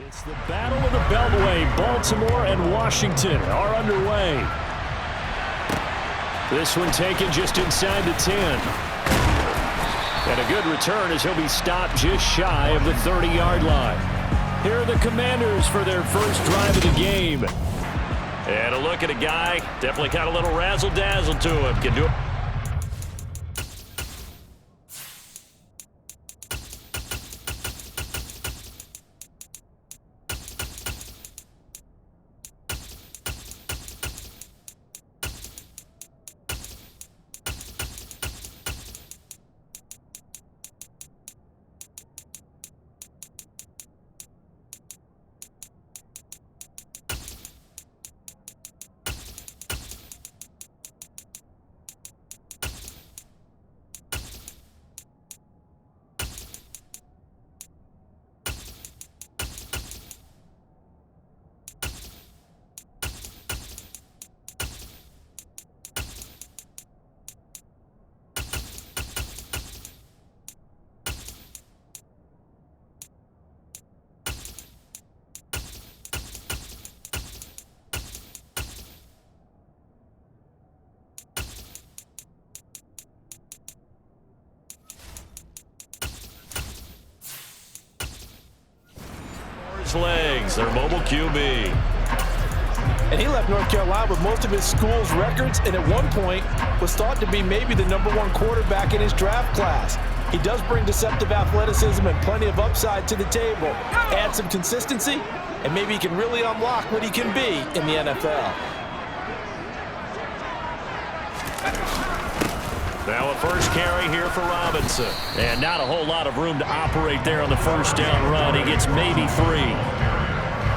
It's the Battle of the Beltway. Baltimore and Washington are underway. This one taken just inside the 10. And a good return as he'll be stopped just shy of the 30-yard line. Here are the Commanders for their first drive of the game. And a look at a guy, definitely got a little razzle-dazzle to him. Can do it. Legs, their mobile QB. And he left North Carolina with most of his school's records, and at one point was thought to be maybe the #1 quarterback in his draft class. He does bring deceptive athleticism and plenty of upside to the table. Add some consistency, and maybe he can really unlock what he can be in the NFL. Now a first carry here for Robinson. And not a whole lot of room to operate there on the first down run. He gets maybe 3.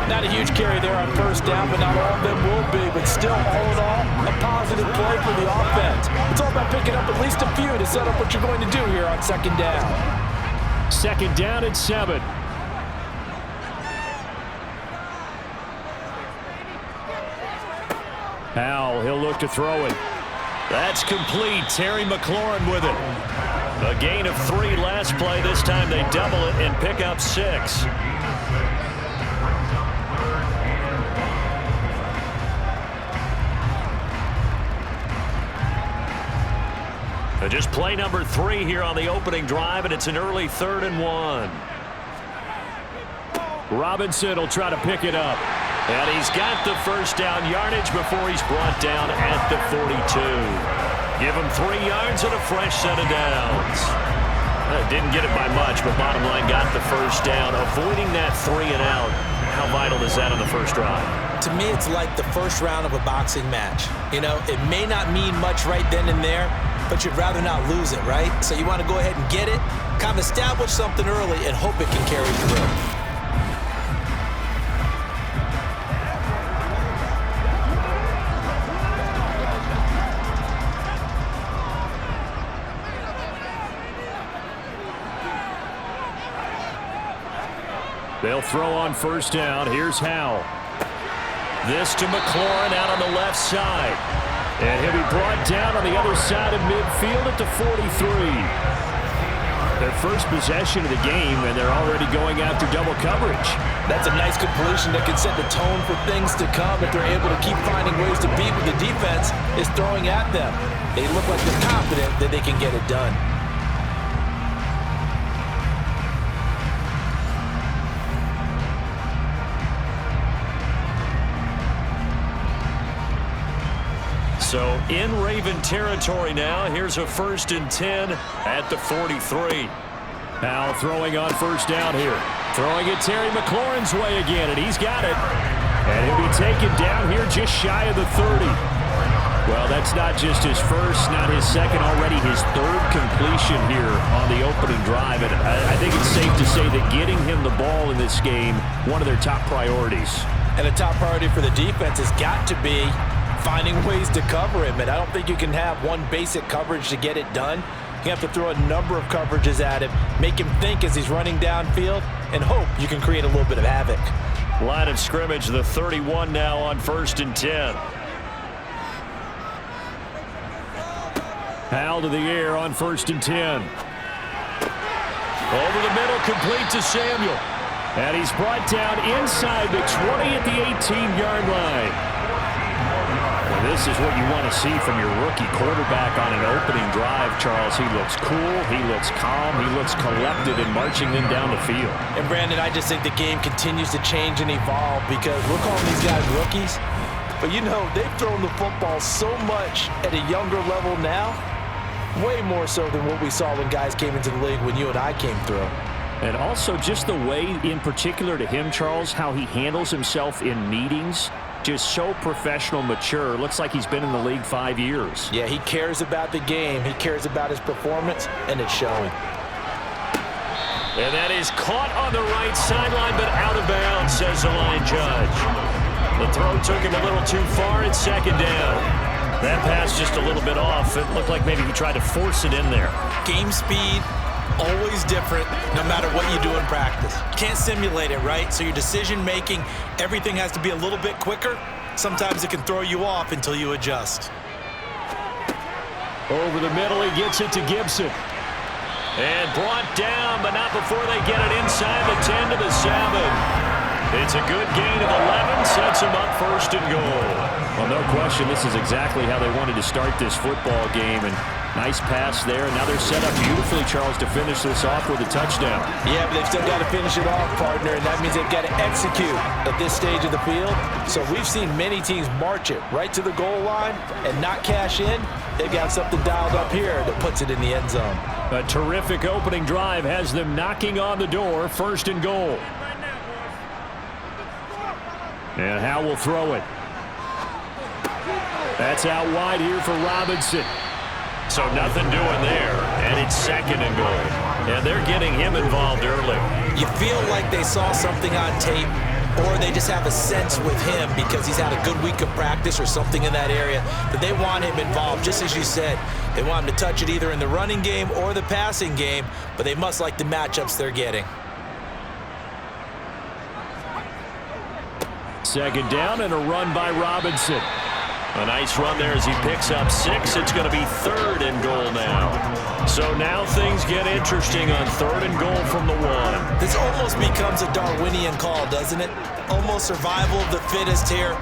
Not a huge carry there on first down, but not all of them will be. But still, all in all, a positive play for the offense. It's all about picking up at least a few to set up what you're going to do here on second down. Second down at 7. Howell, he'll look to throw it. That's complete. Terry McLaurin with it. A gain of 3 last play. This time they double it and pick up 6. Just play number 3 here on the opening drive, and it's an early 3rd and 1. Robinson will try to pick it up. And he's got the first down yardage before he's brought down at the 42. Give him 3 yards and a fresh set of downs. Didn't get it by much, but bottom line got the first down. Avoiding that 3 and out. How vital is that on the first drive? To me, it's like the first round of a boxing match. You know, it may not mean much right then and there, but you'd rather not lose it, right? So you want to go ahead and get it, kind of establish something early, and hope it can carry through. They'll throw on first down. Here's Howell. This to McLaurin out on the left side. And he'll be brought down on the other side of midfield at the 43. Their first possession of the game, and they're already going after double coverage. That's a nice completion that can set the tone for things to come if they're able to keep finding ways to beat what the defense is throwing at them. They look like they're confident that they can get it done. So in Raven territory now. Here's a 1st and 10 at the 43. Now throwing on first down here. Throwing it Terry McLaurin's way again, and he's got it. And he'll be taken down here just shy of the 30. Well, that's not just his first, not his second, already his 3rd completion here on the opening drive. And I think it's safe to say that getting him the ball in this game, one of their top priorities. And a top priority for the defense has got to be finding ways to cover him, and I don't think you can have one basic coverage to get it done. You have to throw a number of coverages at him, make him think as he's running downfield, and hope you can create a little bit of havoc. Line of scrimmage, the 31 now on 1st and 10. Howell to the air on 1st and 10. Over the middle, complete to Samuel. And he's brought down inside the 20 at the 18-yard line. Well, this is what you want to see from your rookie quarterback on an opening drive, Charles. He looks cool, he looks calm, he looks collected in marching them down the field. And, Brandon, I just think the game continues to change and evolve because we're calling these guys rookies. But, you know, they've thrown the football so much at a younger level now, way more so than what we saw when guys came into the league when you and I came through. And also just the way, in particular to him, Charles, how he handles himself in meetings, just so professional, mature. Looks like he's been in the league 5 years. Yeah, he cares about the game. He cares about his performance, and it's showing. And that is caught on the right sideline, but out of bounds, says the line judge. The throw took him a little too far. It's second down. That pass just a little bit off. It looked like maybe he tried to force it in there. Game speed, always different, no matter what you do in practice. Can't simulate it, right? So your decision-making, everything has to be a little bit quicker. Sometimes it can throw you off until you adjust. Over the middle, he gets it to Gibson. And brought down, but not before they get it inside the 10 to the 7. It's a good gain of 11, sets him up first and goal. Well, no question, this is exactly how they wanted to start this football game. And nice pass there. And now they're set up beautifully, Charles, to finish this off with a touchdown. Yeah, but they've still got to finish it off, partner, and that means they've got to execute at this stage of the field. So we've seen many teams march it right to the goal line and not cash in. They've got something dialed up here that puts it in the end zone. A terrific opening drive has them knocking on the door, first and goal. And Howe will throw it. That's out wide here for Robinson. So nothing doing there, and it's second and goal. And they're getting him involved early. You feel like they saw something on tape, or they just have a sense with him because he's had a good week of practice or something in that area that they want him involved, just as you said. They want him to touch it either in the running game or the passing game, but they must like the matchups they're getting. Second down and a run by Robinson. A nice run there as he picks up 6. It's going to be third and goal now. So now things get interesting on third and goal from the 1. This almost becomes a Darwinian call, doesn't it? Almost survival of the fittest here.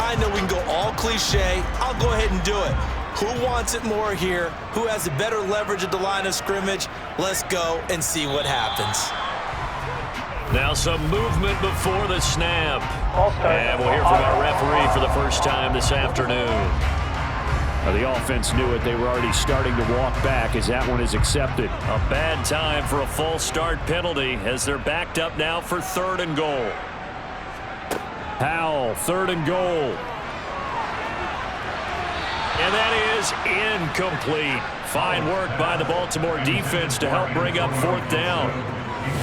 I know we can go all cliche. I'll go ahead and do it. Who wants it more here? Who has the better leverage at the line of scrimmage? Let's go and see what happens. Now some movement before the snap. And we'll hear from our referee for the first time this afternoon. The offense knew it. They were already starting to walk back as that one is accepted. A bad time for a false start penalty as they're backed up now for third and goal. Howell, third and goal. And that is incomplete. Fine work by the Baltimore defense to help bring up fourth down.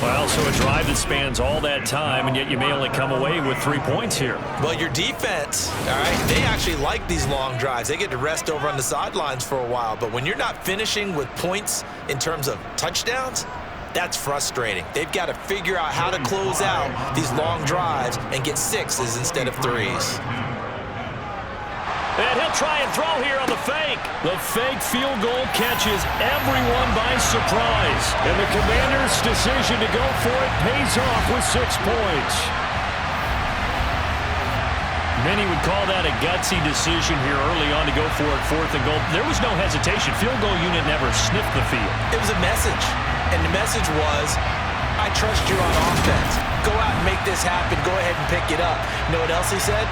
Well, so a drive that spans all that time, and yet you may only come away with 3 points here. Well, your defense, all right, they actually like these long drives. They get to rest over on the sidelines for a while, but when you're not finishing with points in terms of touchdowns, that's frustrating. They've got to figure out how to close out these long drives and get 6s instead of 3s. And he'll try and throw here on the fake. The fake field goal catches everyone by surprise. And the Commanders' decision to go for it pays off with 6 points. Many would call that a gutsy decision here early on to go for it, fourth and goal. There was no hesitation. Field goal unit never sniffed the field. It was a message. And the message was, I trust you on offense. Go out and make this happen. Go ahead and pick it up. You know what else he said?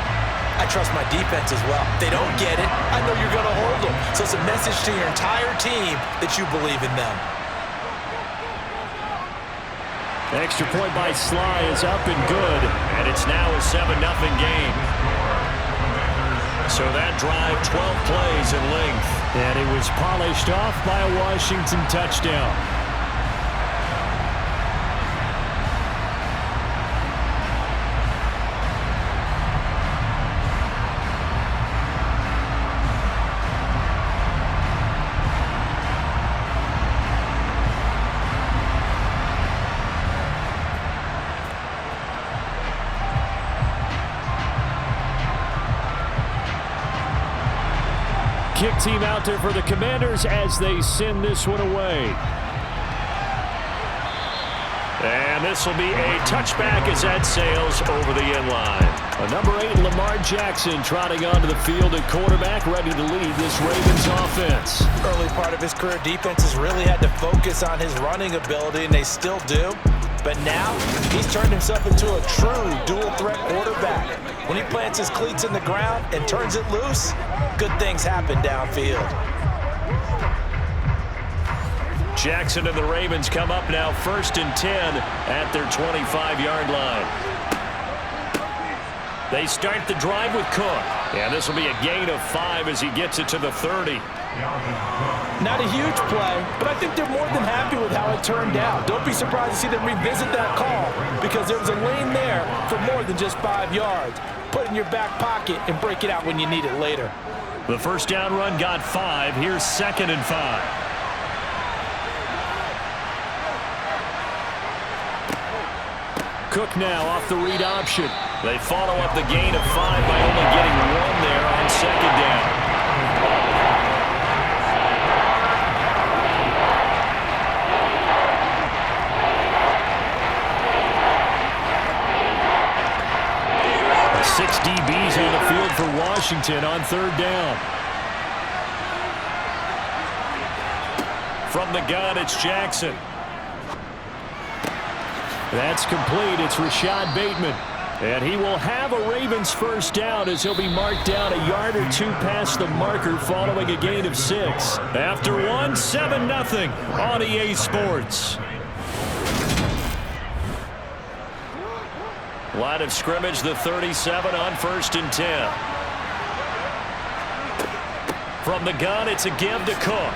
I trust my defense as well. They don't get it. I know you're going to hold them. So it's a message to your entire team that you believe in them. Extra point by Sly is up and good. And it's now a 7-0 game. So that drive, 12 plays in length. And it was polished off by a Washington touchdown. Kick team out there for the Commanders as they send this one away. And this will be a touchback as that sails over the end line. Number 8, Lamar Jackson, trotting onto the field at quarterback, ready to lead this Ravens offense. Early part of his career, defenses really had to focus on his running ability, and they still do. But now, he's turned himself into a true dual-threat quarterback. When he plants his cleats in the ground and turns it loose, good things happen downfield. Jackson and the Ravens come up now 1st and 10 at their 25-yard line. They start the drive with Cook. And this will be a gain of 5 as he gets it to the 30. Not a huge play, but I think they're more than happy with how it turned out. Don't be surprised to see them revisit that call because there was a lane there for more than just 5 yards. Put it in your back pocket and break it out when you need it later. The first down run got 5. Here's 2nd and 5. Cook now off the read option. They follow up the gain of 5 by only getting 1 there on 2nd down. Six DBs on the field for Washington on 3rd down. From the gun, it's Jackson. That's complete. It's Rashad Bateman. And he will have a Ravens first down as he'll be marked down a yard or 2 past the marker following a gain of 6. After 1, 7-0 on EA Sports. Line of scrimmage, the 37 on 1st and 10. From the gun, it's a give to Cook.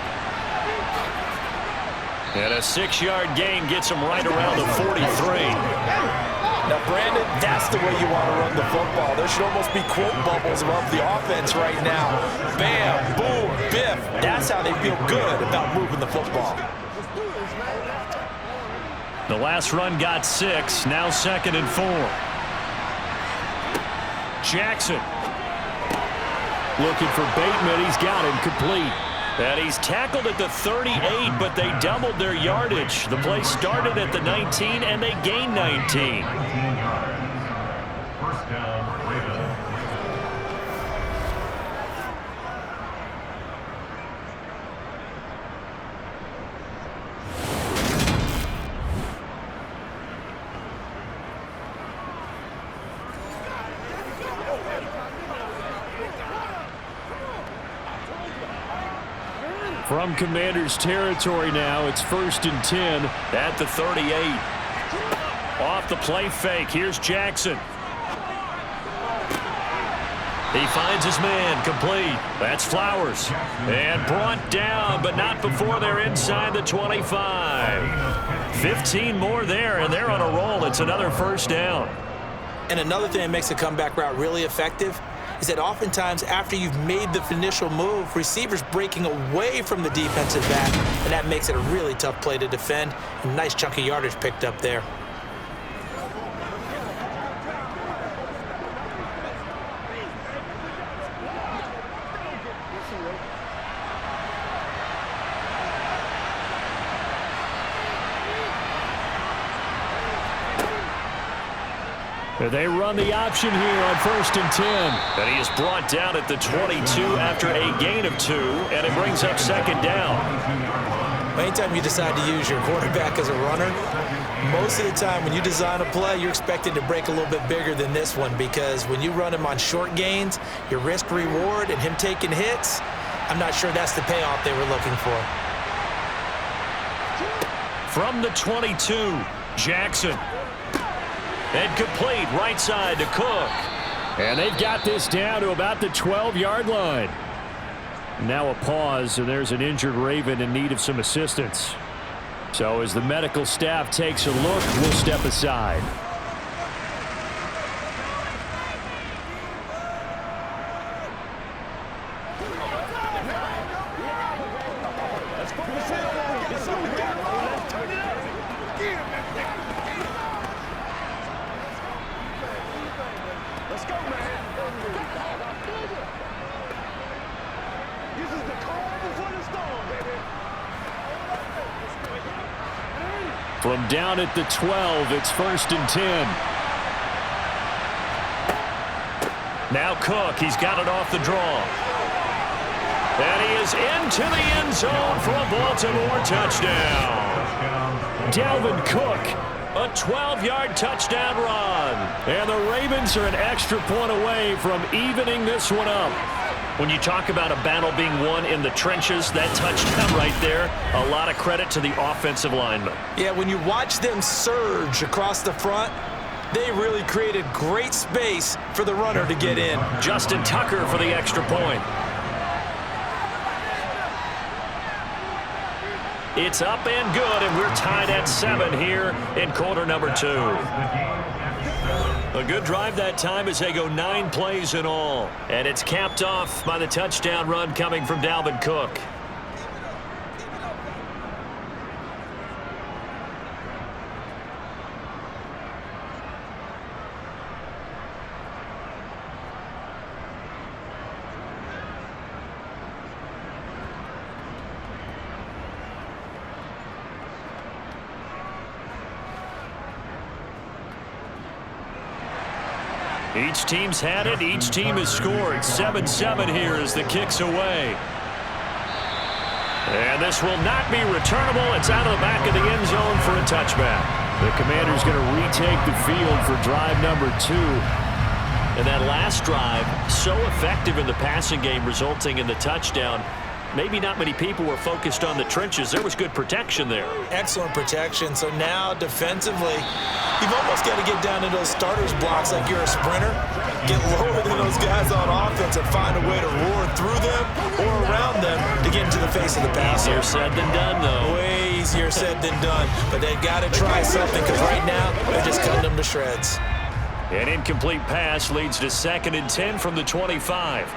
And a 6-yard gain gets him right around the 43. Now, Brandon, that's the way you want to run the football. There should almost be quote bubbles above the offense right now. Bam, boom, biff. That's how they feel good about moving the football. The last run got 6. Now 2nd and 4. Jackson looking for Bateman. He's got him complete. And he's tackled at the 38, but they doubled their yardage. The play started at the 19, and they gained 19. First down, Ravens. From Commanders territory now, it's 1st and 10 at the 38. Off the play fake, here's Jackson. He finds his man, complete. That's Flowers. And brought down, but not before they're inside the 25. 15 more there, and they're on a roll. It's another first down. And another thing that makes a comeback route really effective is that oftentimes after you've made the initial move, receivers breaking away from the defensive back, and that makes it a really tough play to defend. A nice chunk of yardage picked up there. They run the option here on 1st and 10. And he is brought down at the 22 after a gain of 2, and it brings up 2nd down. Anytime you decide to use your quarterback as a runner, most of the time when you design a play, you're expected to break a little bit bigger than this one, because when you run him on short gains, your risk-reward and him taking hits, I'm not sure that's the payoff they were looking for. From the 22, Jackson. And complete right side to Cook. And they've got this down to about the 12-yard line. Now a pause, and there's an injured Raven in need of some assistance. So as the medical staff takes a look, we'll step aside. This is the calm before the storm, baby. From down at the 12, it's 1st and 10. Now Cook, he's got it off the draw. And he is into the end zone for a Baltimore touchdown. Dalvin Cook, a 12-yard touchdown run. And the Ravens are an extra point away from evening this one up. When you talk about a battle being won in the trenches, that touchdown right there, a lot of credit to the offensive linemen. Yeah, when you watch them surge across the front, they really created great space for the runner to get in. Justin Tucker for the extra point. It's up and good, and we're tied at 7 here in quarter number 2. A good drive that time as they go 9 plays in all. And it's capped off by the touchdown run coming from Dalvin Cook. Each team's had it. Each team has scored. 7-7 here as the kick's away. And this will not be returnable. It's out of the back of the end zone for a touchback. The Commander's going to retake the field for drive number 2. And that last drive, so effective in the passing game, resulting in the touchdown. Maybe not many people were focused on the trenches. There was good protection there. Excellent protection. So now defensively, you've almost got to get down to those starters blocks like you're a sprinter. Get lower than those guys on offense and find a way to roar through them or around them to get into the face of the passer. Easier said than done, though. Way easier said than done. But they've got to try something because right now they're just cutting them to shreds. An incomplete pass leads to 2nd and 10 from the 25.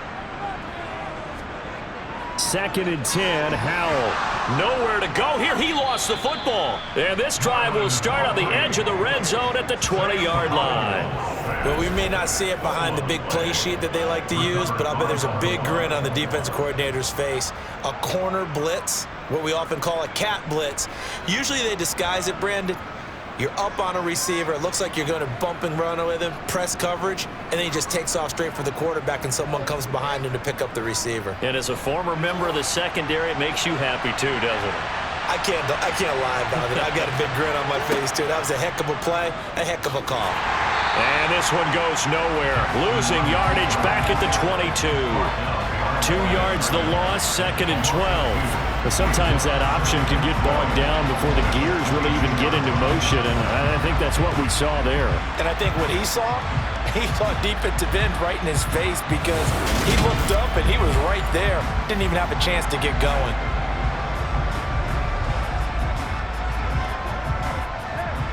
2nd and 10, Howell. Nowhere to go here. He lost the football. And this drive will start on the edge of the red zone at the 20-yard line. Well, we may not see it behind the big play sheet that they like to use, but I'll bet there's a big grin on the defensive coordinator's face. A corner blitz, what we often call a cat blitz. Usually they disguise it, Brandon. You're up on a receiver. It looks like you're going to bump and run with him, press coverage, and then he just takes off straight for the quarterback, and someone comes behind him to pick up the receiver. And as a former member of the secondary, it makes you happy too, doesn't it? I can't lie about it. I've got a big grin on my face, too. That was a heck of a play, a heck of a call. And this one goes nowhere. Losing yardage back at the 22. 2 yards the loss, 2nd and 12. But sometimes that option can get bogged down before the gears really even get into motion, and I think that's what we saw there. And I think what he saw defensive end right in his face because he looked up and he was right there. Didn't even have a chance to get going.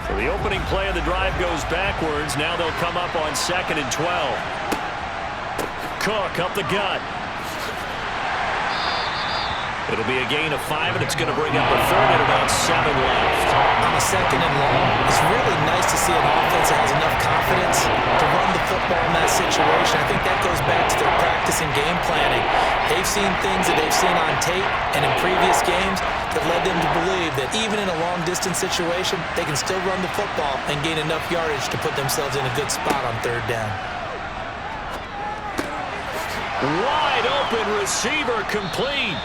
So the opening play of the drive goes backwards. Now they'll come up on 2nd and 12. Cook up the gut. It'll be a gain of 5, and it's going to bring up a 3rd and about 7 left. On a 2nd and long, it's really nice to see an offense that has enough confidence to run the football in that situation. I think that goes back to their practice and game planning. They've seen things that they've seen on tape and in previous games that led them to believe that even in a long-distance situation, they can still run the football and gain enough yardage to put themselves in a good spot on 3rd down. Wide open receiver complete.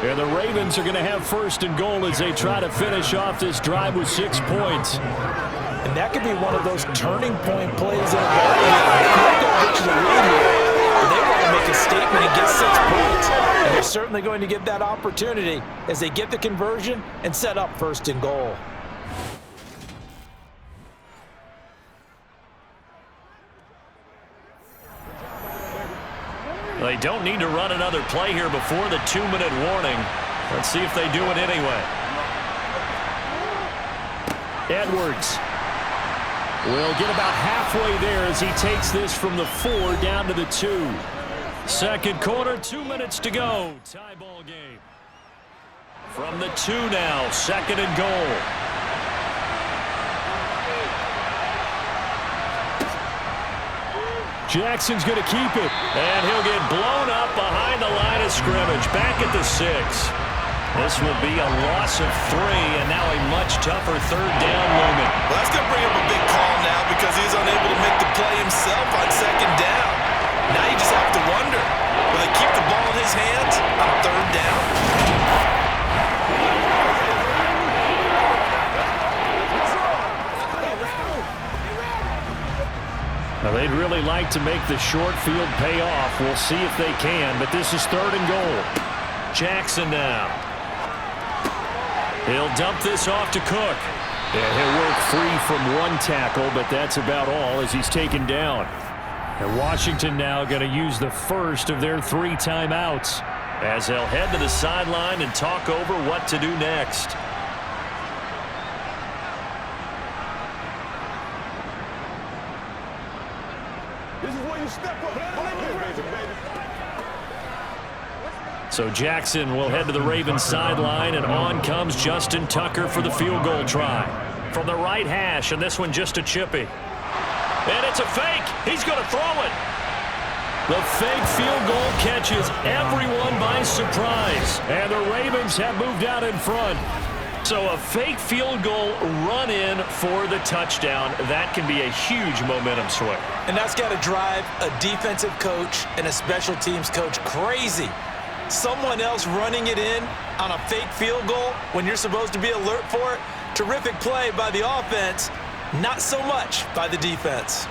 And the Ravens are going to have 1st and goal as they try to finish off this drive with 6 points. And that could be one of those turning point plays in a ball game. They want to make a statement and get 6 points. And they're certainly going to get that opportunity as they get the conversion and set up 1st and goal. They don't need to run another play here before the 2-minute warning. Let's see if they do it anyway. Edwards will get about halfway there as he takes this from the 4 down to the 2. 2nd quarter, 2 minutes to go. Tie ball game. From the 2 now, 2nd and goal. Jackson's going to keep it. And he'll get blown up behind the line of scrimmage. Back at the 6. This will be a loss of 3, and now a much tougher third down looming. Well, that's going to bring up a big call now because he's unable to make the play himself on second down. Now you just have to wonder, will they keep the ball in his hands on third down? Now, they'd really like to make the short field pay off. We'll see if they can, but this is 3rd and goal. Jackson now. He'll dump this off to Cook. And he'll work free from 1 tackle, but that's about all as he's taken down. And Washington now going to use the first of their 3 timeouts as they'll head to the sideline and talk over what to do next. This is where you step up. So Jackson will head to the Ravens sideline, and on comes Justin Tucker for the field goal try. From the right hash, and this one just a chippy. And it's a fake. He's going to throw it. The fake field goal catches everyone by surprise, and the Ravens have moved out in front. So a fake field goal run in for the touchdown. That can be a huge momentum swing. And that's got to drive a defensive coach and a special teams coach crazy. Someone else running it in on a fake field goal when you're supposed to be alert for it. Terrific play by the offense, not so much by the defense.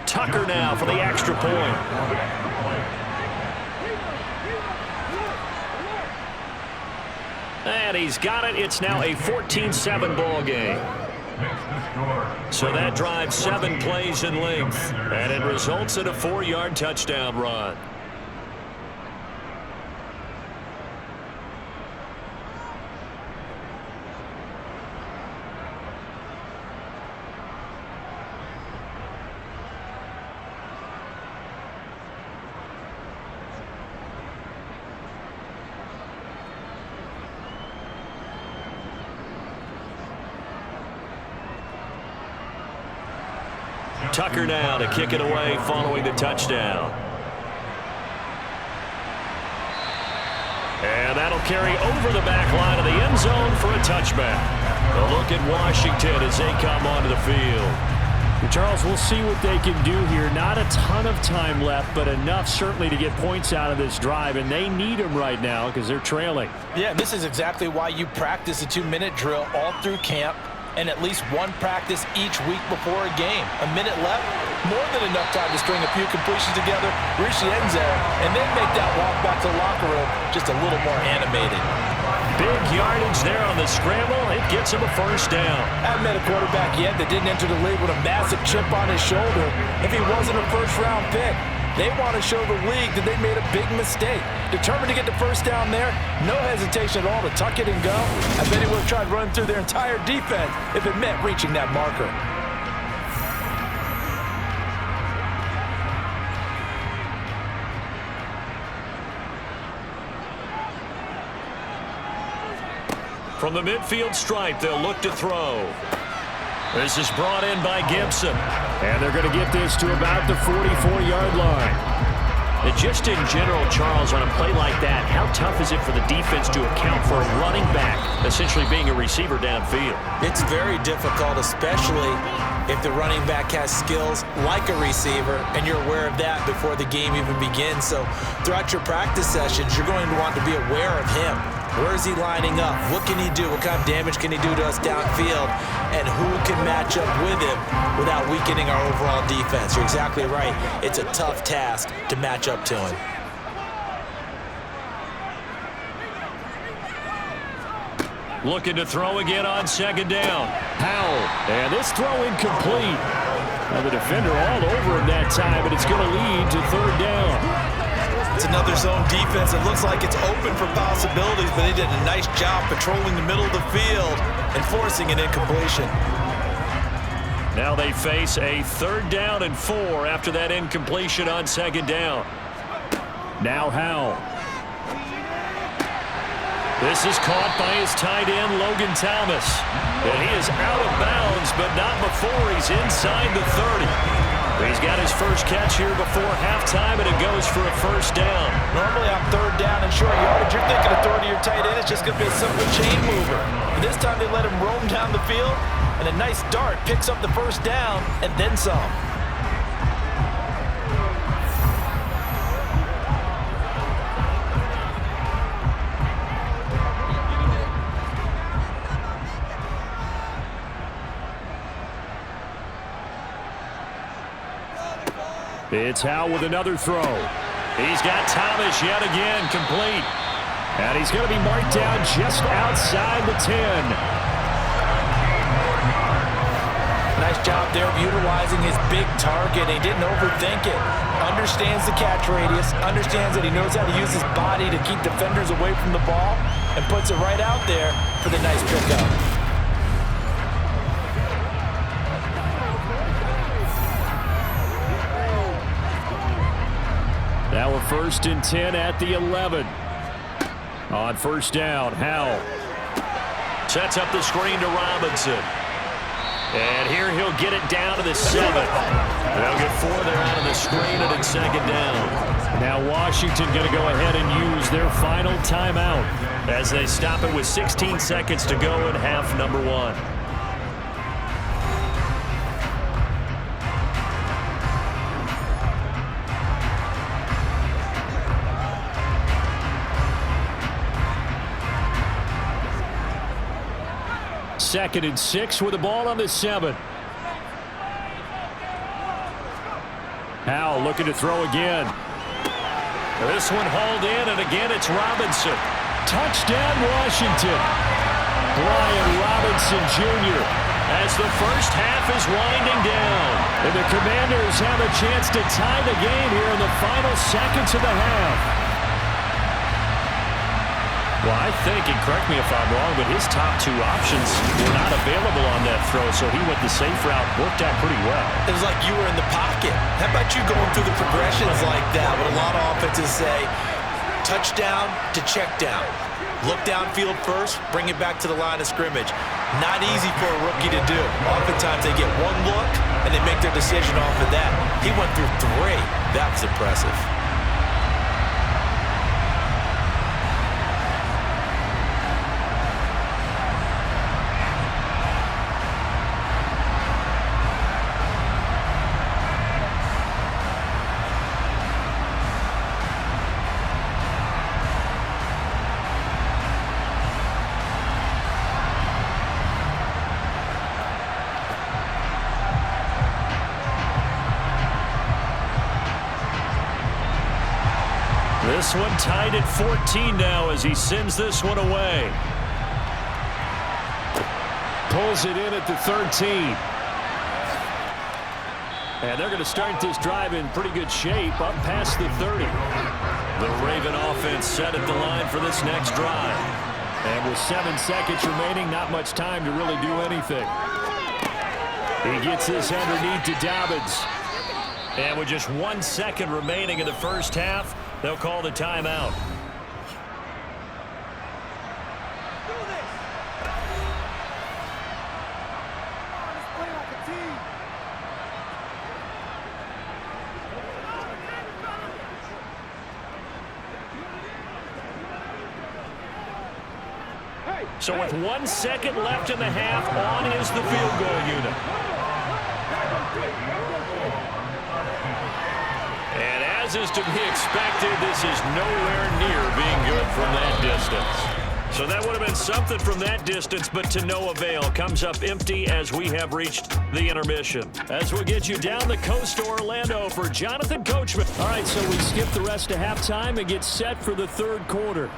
Tucker now for the extra point. And he's got it. It's now a 14-7 ball game. So that drives 7 plays in length, and it results in a 4-yard touchdown run. Tucker now to kick it away following the touchdown. And that'll carry over the back line of the end zone for a touchback. A look at Washington as they come onto the field. Charles, we'll see what they can do here. Not a ton of time left, but enough certainly to get points out of this drive, and they need them right now because they're trailing. Yeah, this is exactly why you practice a 2-minute drill all through camp, and at least one practice each week before a game. A minute left, more than enough time to string a few completions together, reach the end zone, and then make that walk back to the locker room just a little more animated. Big yardage there on the scramble. It gets him a first down. I haven't met a quarterback yet that didn't enter the league with a massive chip on his shoulder if he wasn't a first-round pick. They want to show the league that they made a big mistake. Determined to get the first down there, no hesitation at all to tuck it and go. I bet he would have tried running through their entire defense if it meant reaching that marker. From the midfield stripe, they'll look to throw. This is brought in by Gibson. And they're going to get this to about the 44-yard line. And just in general, Charles, on a play like that, how tough is it for the defense to account for a running back essentially being a receiver downfield? It's very difficult, especially if the running back has skills like a receiver, and you're aware of that before the game even begins. So throughout your practice sessions, you're going to want to be aware of him. Where is he lining up? What can he do? What kind of damage can he do to us downfield? And who can match up with him without weakening our overall defense? You're exactly right. It's a tough task to match up to him. Looking to throw again on second down. Howell. And this throw incomplete. Now the defender all over him that time, but it's going to lead to third down. It's another zone defense. It looks like it's open for possibilities, but they did a nice job patrolling the middle of the field and forcing an incompletion. Now they face a 3rd down and 4 after that incompletion on second down. Now Howell. This is caught by his tight end, Logan Thomas. And he is out of bounds, but not before he's inside the 30. He's got his first catch here before halftime, and it goes for a first down. Normally on third down and short yardage, you're thinking of throwing to your tight end. It's just going to be a simple chain mover. But this time they let him roam down the field, and a nice dart picks up the first down and then some. It's Howell with another throw. He's got Thomas yet again complete. And he's going to be marked down just outside the 10. Nice job there of utilizing his big target. He didn't overthink it. Understands the catch radius. Understands that he knows how to use his body to keep defenders away from the ball. And puts it right out there for the nice pickup. Now a 1st and 10 at the 11. On first down, Howell sets up the screen to Robinson. And here he'll get it down to the 7. They'll get 4 there out of the screen, and it's 2nd down. Now Washington going to go ahead and use their final timeout as they stop it with 16 seconds to go in half number 1. Second and 6 with the ball on the 7. Howell looking to throw again. This one hauled in, and again it's Robinson. Touchdown, Washington. Brian Robinson Jr. as the first half is winding down. And the Commanders have a chance to tie the game here in the final seconds of the half. Well, I think, and correct me if I'm wrong, but his top 2 options were not available on that throw, so he went the safe route, worked out pretty well. It was like you were in the pocket. How about you going through the progressions like that? What a lot of offenses say, touchdown to check down. Look downfield first, bring it back to the line of scrimmage. Not easy for a rookie to do. Oftentimes they get one look, and they make their decision off of that. He went through 3. That was impressive. This one tied at 14 now as he sends this one away. Pulls it in at the 13. And they're going to start this drive in pretty good shape up past the 30. The Raven offense set at the line for this next drive. And with 7 seconds remaining, not much time to really do anything. He gets this underneath to Dobbins. And with just 1 second remaining in the first half, they'll call the timeout. So with 1 second left in the half, on is the field goal unit. And as is to be expected, this is nowhere near being good from that distance. So that would have been something from that distance, but to no avail. Comes up empty as we have reached the intermission. As we'll get you down the coast to Orlando for Jonathan Coachman. All right, so we skip the rest of halftime and get set for the third quarter.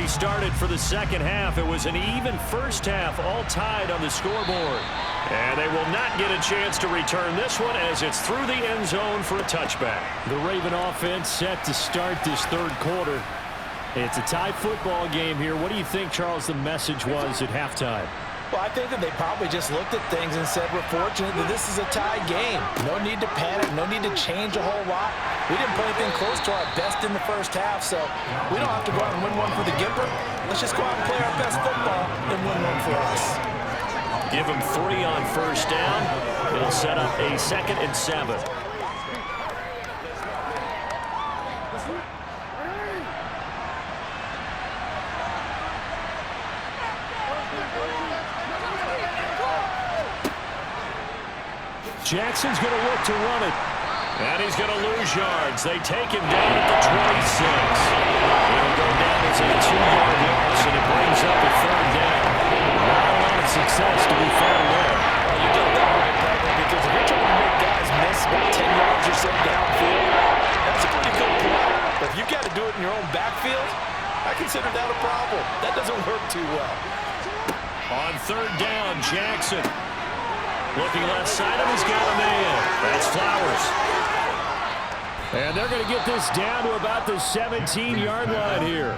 restarted for the second half. It was an even first half, all tied on the scoreboard. And they will not get a chance to return this one as it's through the end zone for a touchback. The Raven offense set to start this third quarter. It's a tie football game here. What do you think, Charles, the message was at halftime? Well, I think that they probably just looked at things and said, we're fortunate that this is a tie game. No need to panic, no need to change a whole lot. We didn't play anything close to our best in the first half, so we don't have to go out and win one for the Gipper. Let's just go out and play our best football and win one for us. Give him 3 on first down. It'll set up a 2nd and 7. Jackson's going to look to run it. And he's going to lose yards. They take him down at the 26. It'll go down as a 2-yard loss, and it brings up a 3rd down. Not a lot of success to be found there. Well, you did that right, Bradley, because if you're trying to make guys miss about 10 yards or so downfield, that's a pretty good play. But if you got to do it in your own backfield, I consider that a problem. That doesn't work too well. On 3rd down, Jackson. Looking left side of, he's got a man. That's Flowers. And they're going to get this down to about the 17-yard line here.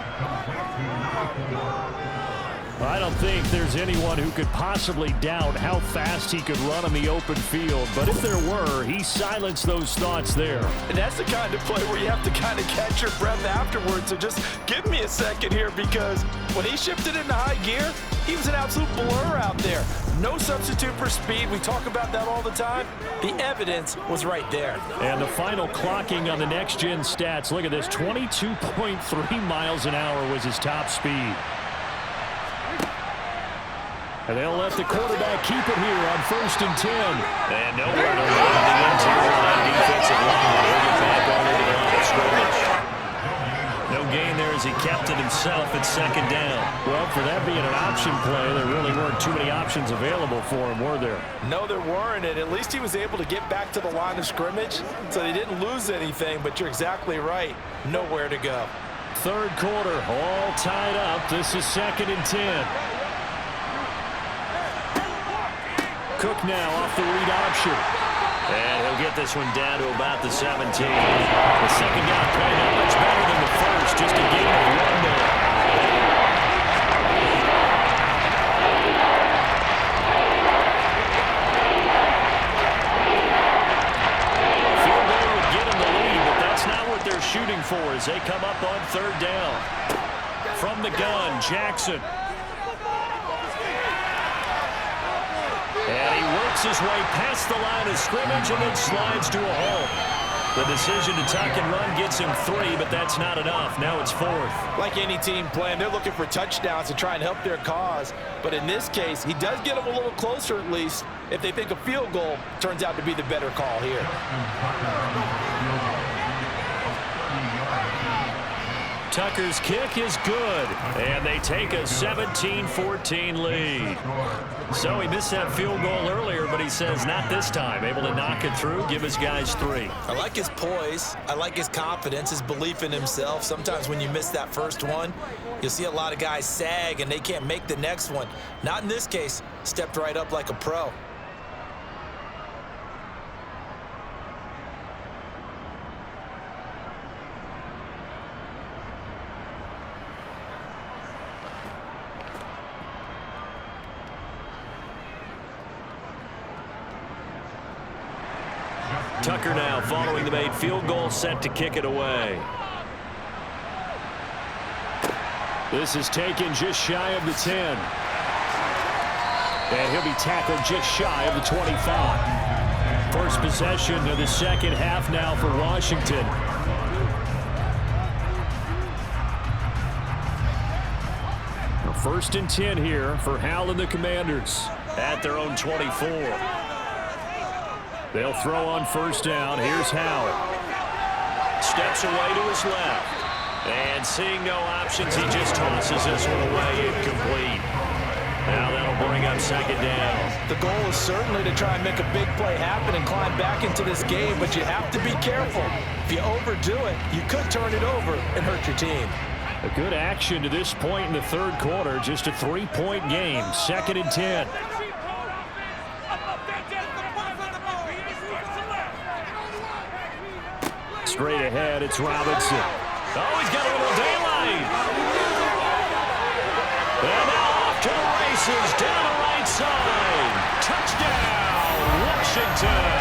I don't think there's anyone who could possibly doubt how fast he could run on the open field. But if there were, he silenced those thoughts there. And that's the kind of play where you have to kind of catch your breath afterwards. So just give me a second here, because when he shifted into high gear, he was an absolute blur out there. No substitute for speed. We talk about that all the time. The evidence was right there. And the final clocking on the next-gen stats. Look at this. 22.3 miles an hour was his top speed. And they'll let the quarterback keep it here on 1st and 10. And nowhere to run the interior line defensive line. They'll get back on into the line of scrimmage. No gain there as he kept it himself at 2nd down. Well, for that being an option play, there really weren't too many options available for him, were there? No, there weren't, and at least he was able to get back to the line of scrimmage, so they didn't lose anything, but you're exactly right. Nowhere to go. 3rd quarter, all tied up. This is 2nd and 10. Cook now off the read option. And he'll get this one down to about the 17. The 2nd down play not much better than the first. Just a gain of 1 there. Field goal would get him the lead, but that's not what they're shooting for as they come up on 3rd down. From the gun, Jackson. And he works his way past the line of scrimmage and then slides to a hole. The decision to tuck and run gets him 3, but that's not enough. Now it's 4th. Like any team playing, they're looking for touchdowns to try and help their cause. But in this case, he does get them a little closer at least if they think a field goal turns out to be the better call here. Tucker's kick is good, and they take a 17-14 lead. So he missed that field goal earlier, but he says not this time. Able to knock it through, give his guys 3. I like his poise. I like his confidence, his belief in himself. Sometimes when you miss that first one, you'll see a lot of guys sag and they can't make the next one. Not in this case. Stepped right up like a pro. Tucker now following the made field goal, set to kick it away. This is taken just shy of the 10. And he'll be tackled just shy of the 25. First possession of the second half now for Washington. First and 10 here for Hal and the Commanders at their own 24. They'll throw on first down. Here's Howard. Steps away to his left. And seeing no options, he just tosses this one away incomplete. Now that'll bring up second down. The goal is certainly to try and make a big play happen and climb back into this game, but you have to be careful. If you overdo it, you could turn it over and hurt your team. A good action to this point in the third quarter. Just a 3-point game. 2nd and 10. Straight ahead, it's Robinson. Oh, he's got a little daylight. And now off to the races, down the right side. Touchdown, Washington.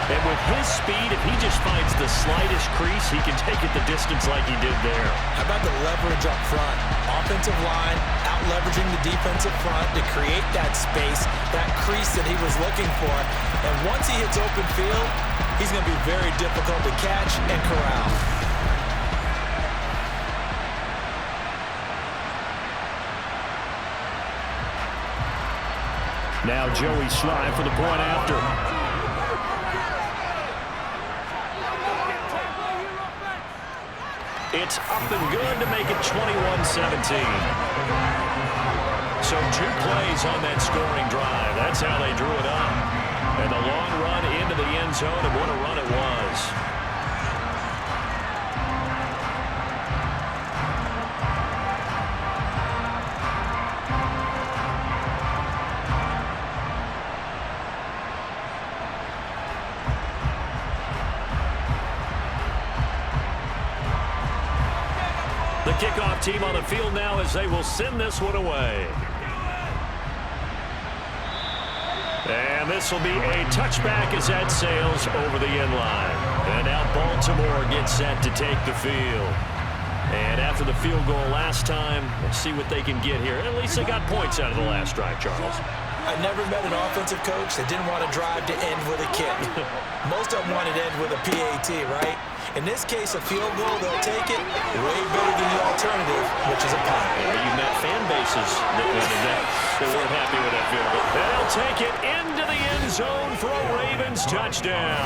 And with his speed, if he just finds the slightest crease, he can take it the distance like he did there. How about the leverage up front? Offensive line out-leveraging the defensive front to create that space, that crease that he was looking for. And once he hits open field, he's going to be very difficult to catch and corral. Now Joey Slye for the point after. It's up and good to make it 21-17. So 2 plays on that scoring drive. That's how they drew it up. And a long run into the end zone, and what a run it was. The kickoff team on the field now as they will send this one away. And this will be a touchback as that sails over the end line. And now Baltimore gets set to take the field. And after the field goal last time, let's see what they can get here. At least they got points out of the last drive, Charles. I never met an offensive coach that didn't want to drive to end with a kick. Most of them wanted to end with a PAT, right? In this case, a field goal, they'll take it way better than the alternative, which is a punt. Yeah, you've met fan bases that weren't happy with that field goal. They'll take it into the end zone for a Ravens touchdown.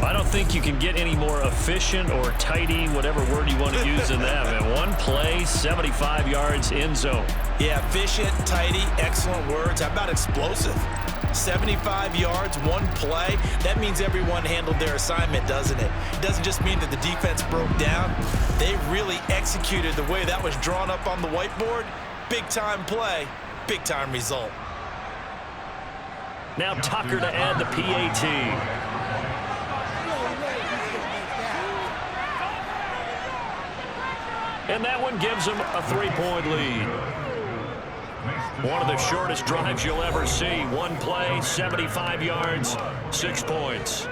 I don't think you can get any more efficient or tidy, whatever word you want to use in that. Man, one play, 75 yards, end zone. Yeah, efficient, tidy, excellent words. How about explosive? 75 yards, one play. That means everyone handled their assignment, doesn't it? It doesn't just mean that the defense broke down. They really executed the way that was drawn up on the whiteboard. Big-time play, big-time result. Now Tucker to add the PAT. And that one gives them a 3-point lead. One of the shortest drives you'll ever see. One play, 75 yards, 6 points.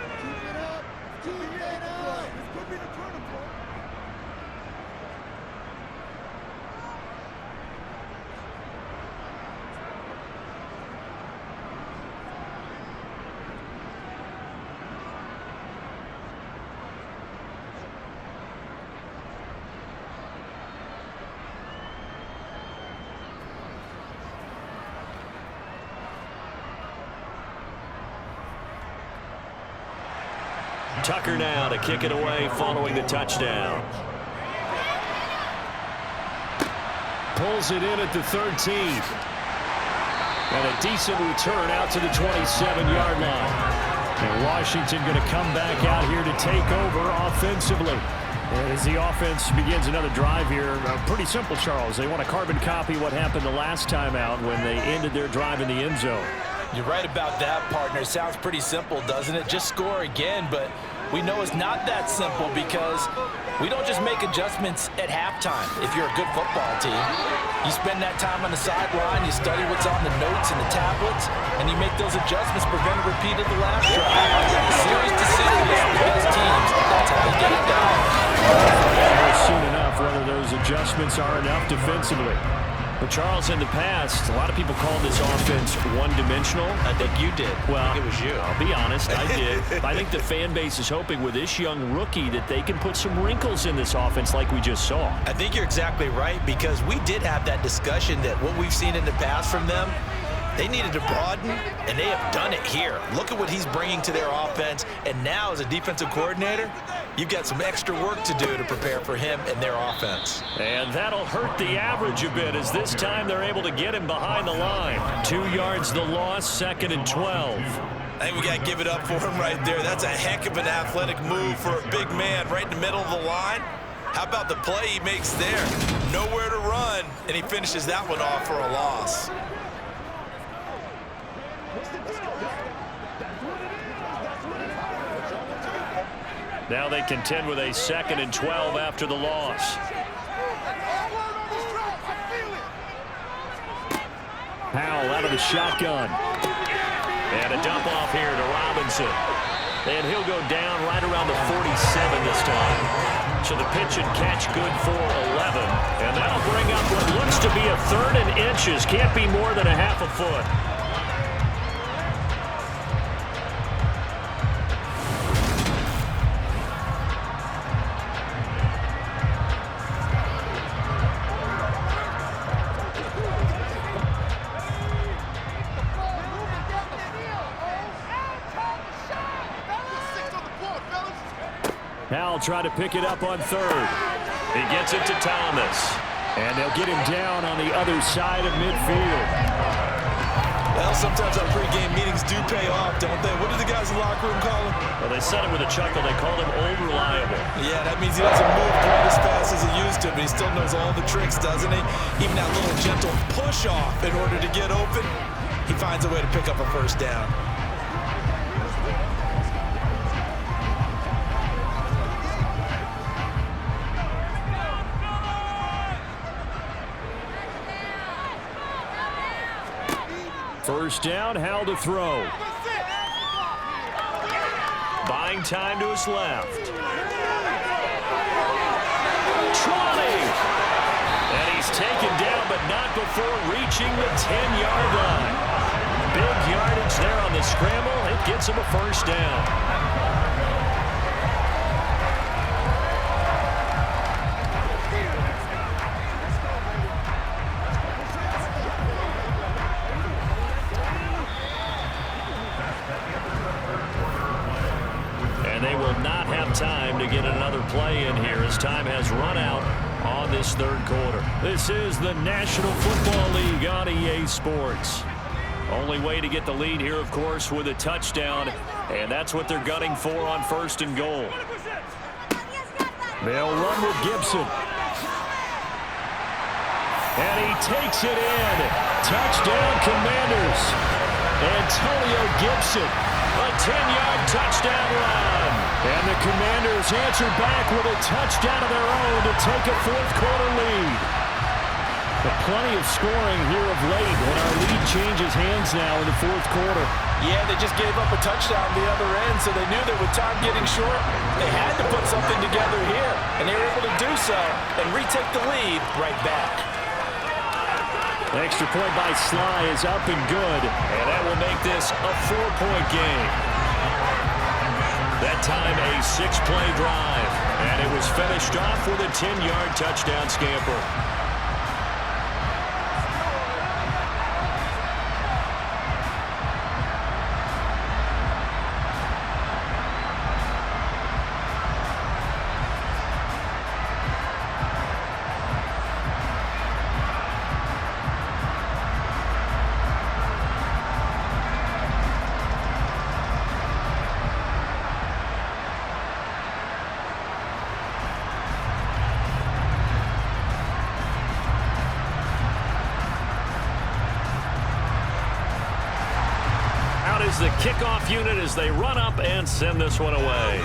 Tucker now to kick it away following the touchdown. Pulls it in at the 13th. And a decent return out to the 27-yard line. And Washington going to come back out here to take over offensively. As the offense begins another drive here, pretty simple, Charles. They want to carbon copy what happened the last time out when they ended their drive in the end zone. You're right about that, partner. Sounds pretty simple, doesn't it? Just score again, but we know it's not that simple because we don't just make adjustments at halftime if you're a good football team. You spend that time on the sideline, you study what's on the notes and the tablets, and you make those adjustments, prevent a repeat of the last drive. Series to series with the best teams. That's how they get it done. Soon enough whether those adjustments are enough defensively. But Charles, in the past, a lot of people called this offense one-dimensional. I think you did. Well, I think it was you. I'll be honest, I did. I think the fan base is hoping with this young rookie that they can put some wrinkles in this offense like we just saw. I think you're exactly right because we did have that discussion that what we've seen in the past from them, they needed to broaden, and they have done it here. Look at what he's bringing to their offense, and now as a defensive coordinator, you've got some extra work to do to prepare for him and their offense. And that'll hurt the average a bit as this time they're able to get him behind the line. 2 yards the loss, 2nd and 12. I think we got to give it up for him right there. That's a heck of an athletic move for a big man right in the middle of the line. How about the play he makes there? Nowhere to run, and he finishes that one off for a loss. Now they contend with a 2nd and 12 after the loss. Powell out of the shotgun. And a dump off here to Robinson. And he'll go down right around the 47 this time. So the pitch and catch good for 11. And that'll bring up what looks to be a 3rd and inches. Can't be more than a half a foot. Powell trying to pick it up on 3rd. He gets it to Thomas. And they'll get him down on the other side of midfield. Well, sometimes our pregame meetings do pay off, don't they? What do the guys in the locker room call him? Well, they said it with a chuckle. They called him Old Reliable. Yeah, that means he doesn't move quite as fast as he used to, but he still knows all the tricks, doesn't he? Even that little gentle push-off in order to get open, he finds a way to pick up a first down. First down, Howell to throw. Buying time to his left. Trotting! And he's taken down, but not before reaching the 10-yard line. Big yardage there on the scramble. It gets him a first down. They will not have time to get another play in here as time has run out on this 3rd quarter. This is the National Football League on EA Sports. Only way to get the lead here, of course, with a touchdown, and that's what they're gunning for on 1st and goal. They'll run with Gibson. And he takes it in. Touchdown, Commanders. Antonio Gibson. A 10-yard touchdown run. And the Commanders answer back with a touchdown of their own to take a 4th quarter lead. But plenty of scoring here of late, and our lead changes hands now in the 4th quarter. Yeah, they just gave up a touchdown the other end, so they knew that with time getting short, they had to put something together here. And they were able to do so and retake the lead right back. Extra point by Sly is up and good, and that will make this a 4-point game. That time a 6-play drive, and it was finished off with a 10-yard touchdown scamper. The kickoff unit as they run up and send this one away.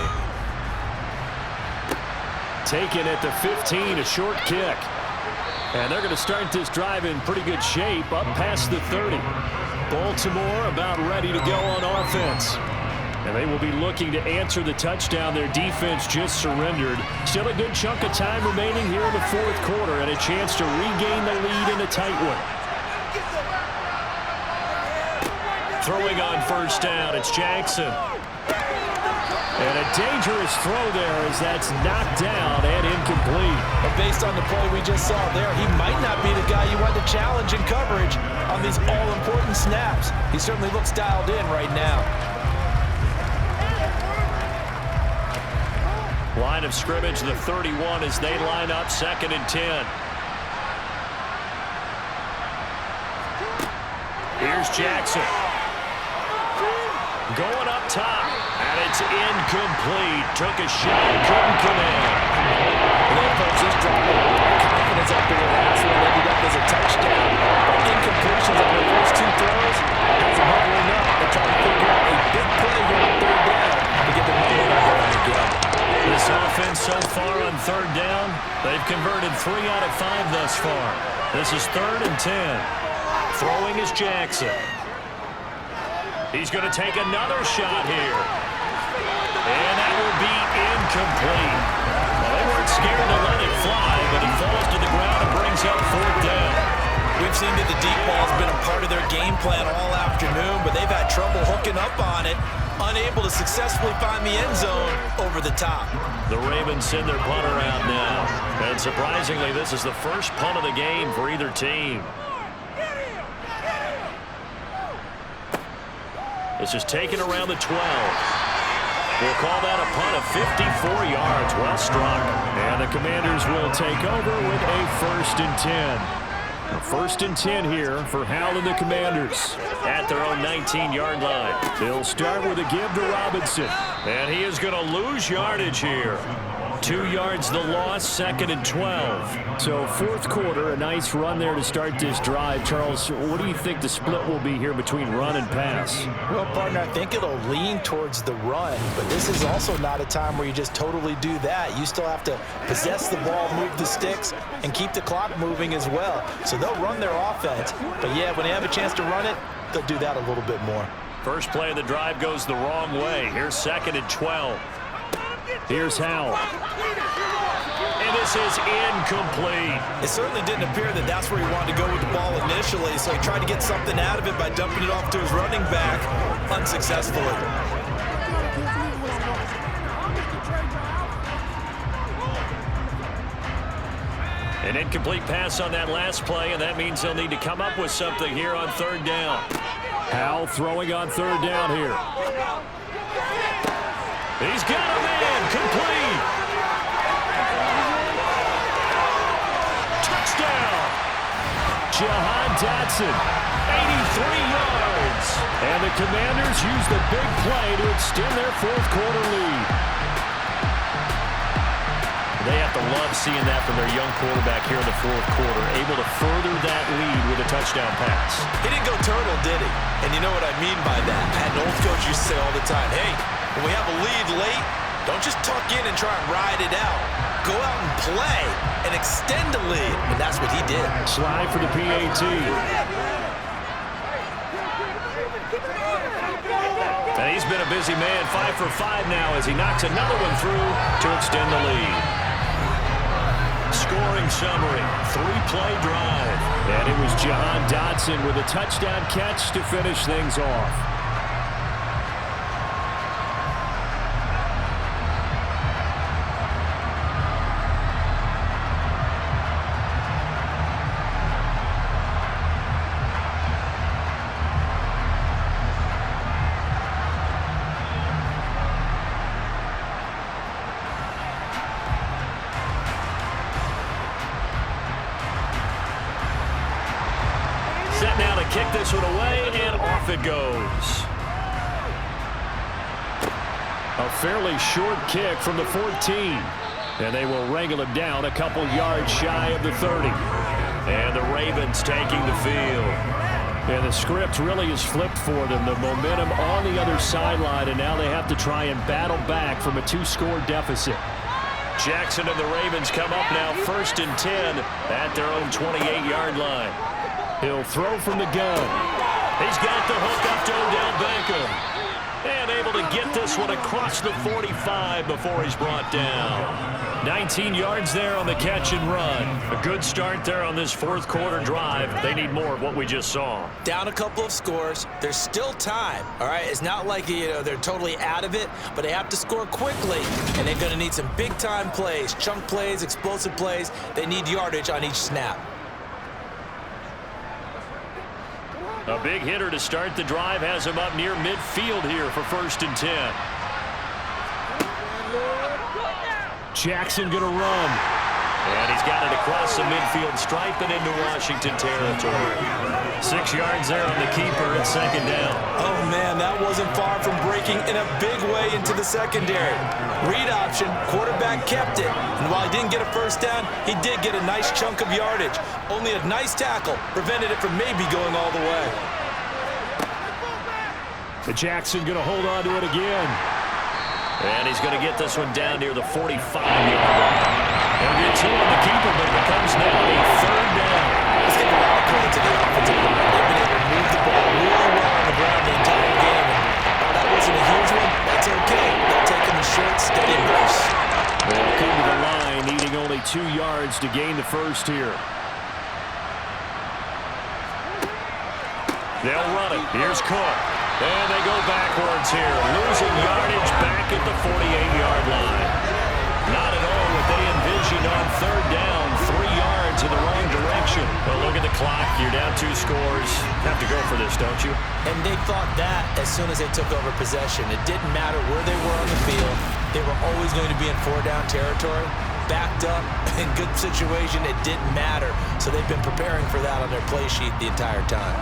Taken at the 15, a short kick. And they're going to start this drive in pretty good shape up past the 30. Baltimore about ready to go on offense. And they will be looking to answer the touchdown their defense just surrendered. Still a good chunk of time remaining here in the 4th quarter and a chance to regain the lead in a tight one. Throwing on first down, it's Jackson. And a dangerous throw there as that's knocked down and incomplete. But based on the play we just saw there, he might not be the guy you want to challenge in coverage on these all-important snaps. He certainly looks dialed in right now. Line of scrimmage, the 31 as they line up 2nd and 10. Here's Jackson. Going up top, and it's incomplete. Took a shot, couldn't connect. And they approach this drive with a lot of confidence after the last one ended up as a touchdown. But incompletions on their first two throws has them huddling up. They're trying to figure out a big play here on third down to get the momentum going again. This offense so far on third down, they've converted 3 out of 5 thus far. This is 3rd and 10. Throwing is Jackson. He's going to take another shot here. And that will be incomplete. Well, they weren't scared to let it fly, but he falls to the ground and brings up 4th down. We've seen that the deep ball has been a part of their game plan all afternoon, but they've had trouble hooking up on it, unable to successfully find the end zone over the top. The Ravens send their punter out now. And surprisingly, this is the first punt of the game for either team. This is taken around the 12. We'll call that a punt of 54 yards. Well struck. And the Commanders will take over with a 1st and 10. A 1st and 10 here for Howell and the Commanders at their own 19-yard line. They'll start with a give to Robinson. And he is going to lose yardage here. 2 yards the loss, 2nd and 12. So 4th quarter, a nice run there to start this drive. Charles, what do you think the split will be here between run and pass? Well, partner, I think it'll lean towards the run, but this is also not a time where you just totally do that. You still have to possess the ball, move the sticks, and keep the clock moving as well. So they'll run their offense, but yeah, when they have a chance to run it, they'll do that a little bit more. First play of the drive goes the wrong way. Here's 2nd and 12. Here's Howell. And this is incomplete. It certainly didn't appear that that's where he wanted to go with the ball initially, so he tried to get something out of it by dumping it off to his running back unsuccessfully. An incomplete pass on that last play, and that means they'll need to come up with something here on 3rd down. Howell throwing on 3rd down here. He's got a man, complete. Touchdown. Jahan Dotson, 83 yards. And the Commanders use the big play to extend their 4th quarter lead. They have to love seeing that from their young quarterback here in the 4th quarter, able to further that lead with a touchdown pass. He didn't go turtle, did he? And you know what I mean by that. I had an old coach used to say all the time, hey, when we have a lead late, don't just tuck in and try and ride it out. Go out and play and extend the lead. And that's what he did. Slide for the PAT. And he's been a busy man, 5 for 5 now as he knocks another one through to extend the lead. Scoring summary, 3-play drive. And it was Jahan Dotson with a touchdown catch to finish things off. Set now to kick this one away, and off it goes. A fairly short kick from the 14. And they will wrangle him down a couple yards shy of the 30. And the Ravens taking the field. And the script really is flipped for them. The momentum on the other sideline, and now they have to try and battle back from a 2-score deficit. Jackson and the Ravens come up now 1st and 10 at their own 28-yard line. He'll throw from the gun. He's got the hook up to Odell Beckham. And able to get this one across the 45 before he's brought down. 19 yards there on the catch and run. A good start there on this 4th quarter drive. They need more of what we just saw. Down a couple of scores. There's still time, all right? It's not like, they're totally out of it, but they have to score quickly, and they're going to need some big-time plays, chunk plays, explosive plays. They need yardage on each snap. A big hitter to start the drive has him up near midfield here for 1st and 10. Jackson going to run. And he's got it across the midfield stripe and into Washington territory. 6 yards there on the keeper at second down. Oh, man, that wasn't far from breaking in a big way into the secondary. Read option, quarterback kept it. And while he didn't get a first down, he did get a nice chunk of yardage. Only a nice tackle prevented it from maybe going all the way. The Jackson going to hold on to it again. And he's going to get this one down near the 45-yard line. He'll get 2 on the keeper, but it becomes now a third down. Let's give a lot of credit to the offensive line. They've been able to move the ball really well on the ground the entire game. And while that wasn't a huge one, that's okay. They're taking the short, steady burst. They'll come to the line, needing only 2 yards to gain the first here. They'll run it. Here's Cook. And they go backwards here, losing yardage back at the 48-yard line. Not at all what they envisioned on third down, 3 yards in the wrong direction. But look at the clock. You're down 2 scores. Have to go for this, don't you? And they thought that as soon as they took over possession. It didn't matter where they were on the field. They were always going to be in 4-down territory. Backed up, in good situation, it didn't matter. So they've been preparing for that on their play sheet the entire time.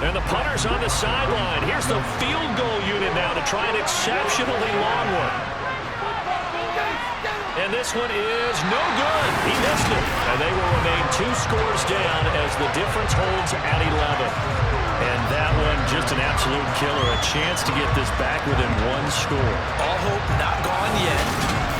And the punter's on the sideline. Here's the field goal unit now to try an exceptionally long one. And this one is no good. He missed it. And they will remain 2 scores down as the difference holds at 11. And that one just an absolute killer. A chance to get this back within 1 score. All hope not gone yet.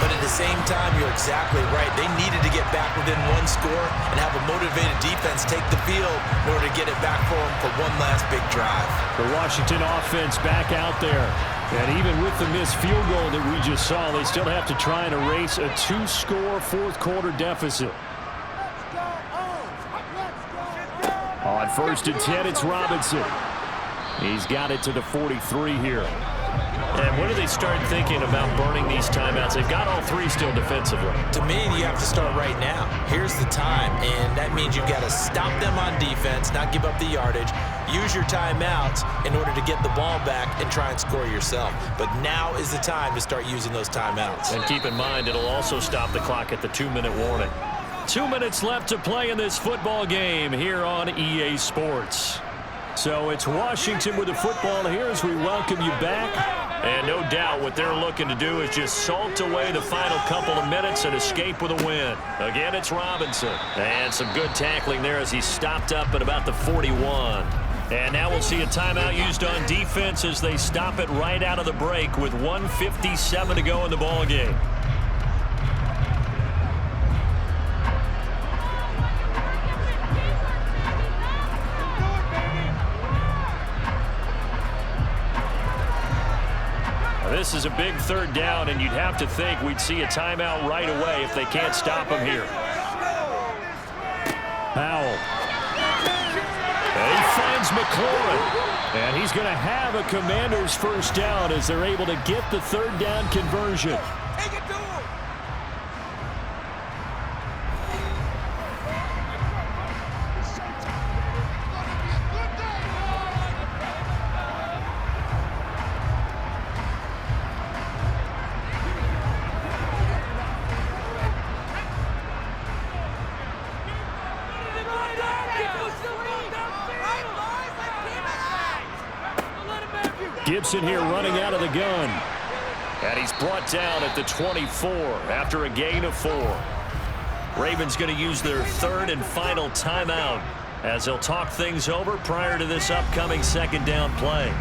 But at the same time, you're exactly right. They needed to get back within 1 score and have a motivated defense take the field in order to get it back for them for one last big drive. The Washington offense back out there. And even with the missed field goal that we just saw, they still have to try and erase a 2-score fourth-quarter deficit. On 1st and 10, it's Robinson. He's got it to the 43 here. And when do they start thinking about burning these timeouts? They've got all 3 still defensively. To me, you have to start right now. Here's the time, and that means you've got to stop them on defense, not give up the yardage, use your timeouts in order to get the ball back and try and score yourself. But now is the time to start using those timeouts. And keep in mind, it'll also stop the clock at the 2-minute warning. 2 minutes left to play in this football game here on EA Sports. So it's Washington with the football here as we welcome you back. And no doubt what they're looking to do is just salt away the final couple of minutes and escape with a win. Again, it's Robinson. And some good tackling there as he stopped up at about the 41. And now we'll see a timeout used on defense as they stop it right out of the break with 1:57 to go in the ball game. This is a big third down, and you'd have to think we'd see a timeout right away if they can't stop him here. Powell. And he finds McLaurin. And he's going to have a Commander's first down as they're able to get the third down conversion. Take it to him. Gibson here running out of the gun. And he's brought down at the 24 after a gain of 4. Ravens going to use their 3rd and final timeout as they'll talk things over prior to this upcoming 2nd down play.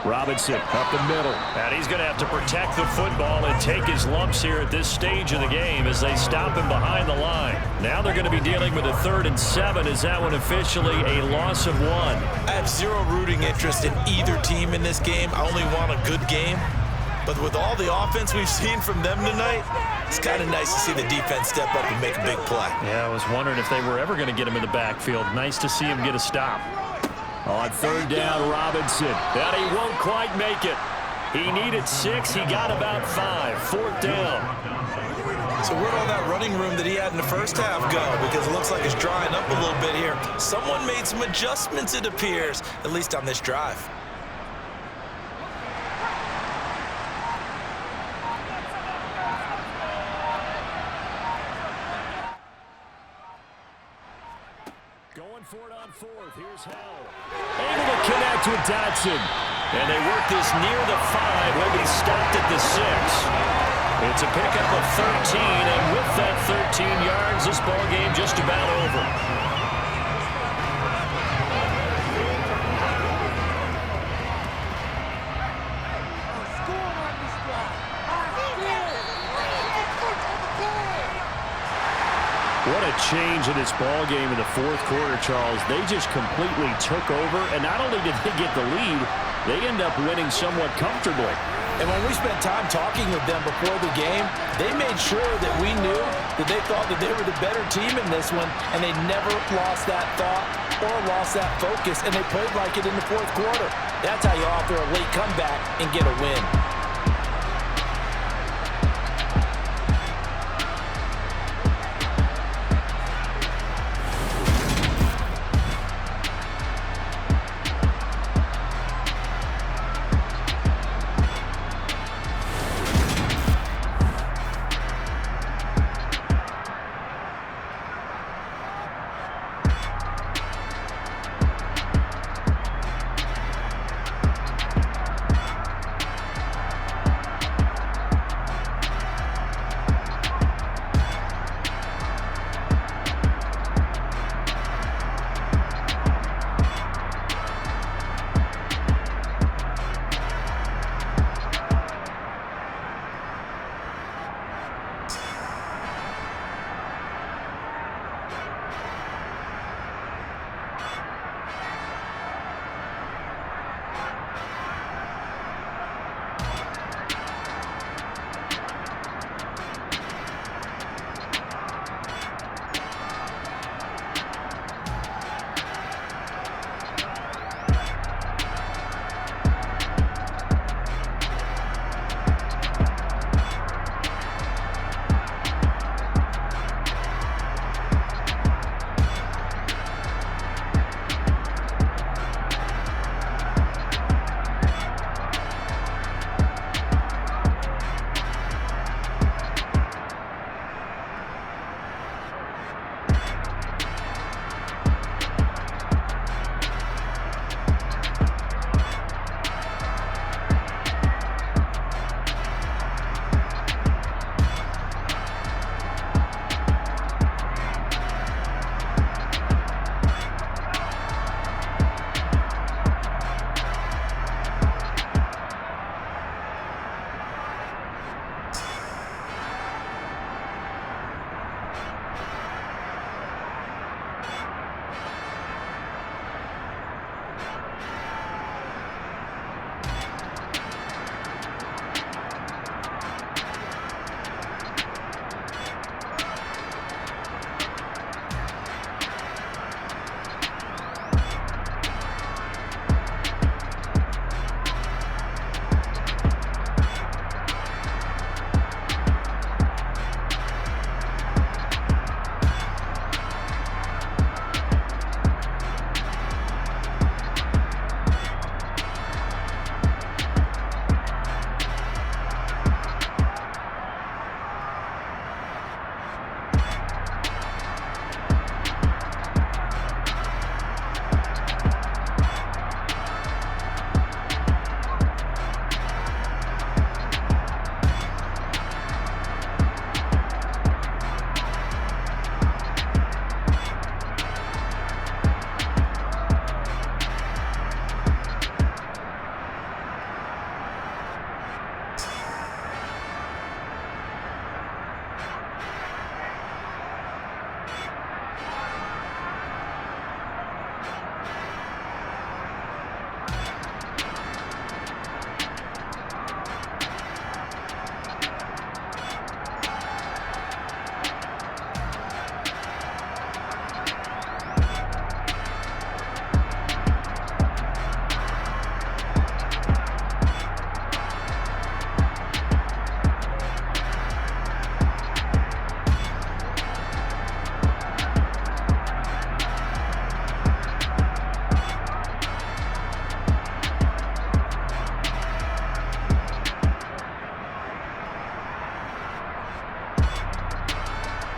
Robinson up the middle. And he's going to have to protect the football and take his lumps here at this stage of the game as they stop him behind the line. Now they're going to be dealing with a 3rd and 7. Is that one officially a loss of 1? I have zero rooting interest in either team in this game. I only want a good game. But with all the offense we've seen from them tonight, it's kind of nice to see the defense step up and make a big play. Yeah, I was wondering if they were ever going to get him in the backfield. Nice to see him get a stop. On third down, Robinson. And he won't quite make it. He needed 6. He got about 5. Fourth down. So where'd all that running room that he had in the first half go? Because it looks like it's drying up a little bit here. Someone made some adjustments, it appears, at least on this drive. Going for it on fourth. Here's Howell. Able to connect with Dotson. And they work this near the 5. He'll be stopped at the 6. It's a pickup of 13, and with that 13 yards, this ball game just about over. What a change in this ball game in the fourth quarter, Charles. They just completely took over, and not only did they get the lead, they end up winning somewhat comfortably. And when we spent time talking with them before the game, they made sure that we knew that they thought that they were the better team in this one, and they never lost that thought or lost that focus, and they played like it in the fourth quarter. That's how you offer a late comeback and get a win.